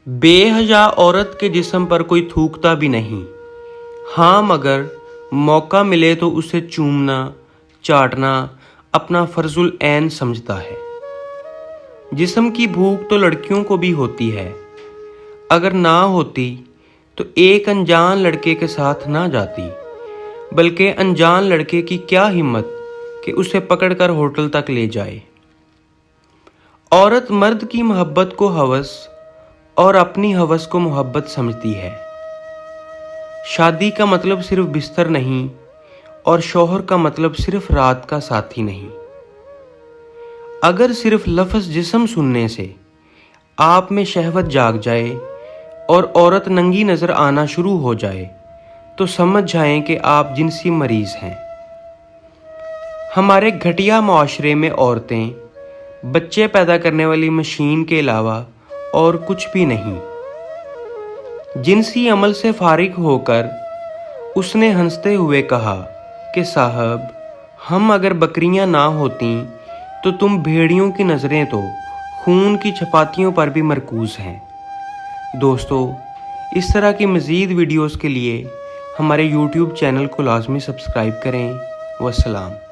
बेहया औरत के जिस्म पर कोई थूकता भी नहीं। हाँ, मगर मौका मिले तो उसे चूमना चाटना अपना फर्जुल ऐन समझता है। जिस्म की भूख तो लड़कियों को भी होती है, अगर ना होती तो एक अनजान लड़के के साथ ना जाती, बल्कि अनजान लड़के की क्या हिम्मत कि उसे पकड़कर होटल तक ले जाए। औरत मर्द की मोहब्बत को हवस और अपनी हवस को मोहब्बत समझती है। शादी का मतलब सिर्फ बिस्तर नहीं और शौहर का मतलब सिर्फ रात का साथी नहीं। अगर सिर्फ लफ्ज़ जिस्म सुनने से आप में शहवत जाग जाए और औरत नंगी नज़र आना शुरू हो जाए तो समझ जाएं कि आप जिनसी मरीज़ हैं। हमारे घटिया माशरे में औरतें बच्चे पैदा करने वाली मशीन के अलावा और कुछ भी नहीं। जिनसी अमल से फारिग होकर उसने हंसते हुए कहा कि साहब, हम अगर बकरियां ना होती तो तुम भेड़ियों की नज़रें तो खून की चपातियों पर भी मरकूज़ हैं। दोस्तों, इस तरह की मज़ीद वीडियोस के लिए हमारे YouTube चैनल को लाजमी सब्सक्राइब करें। वस्सलाम।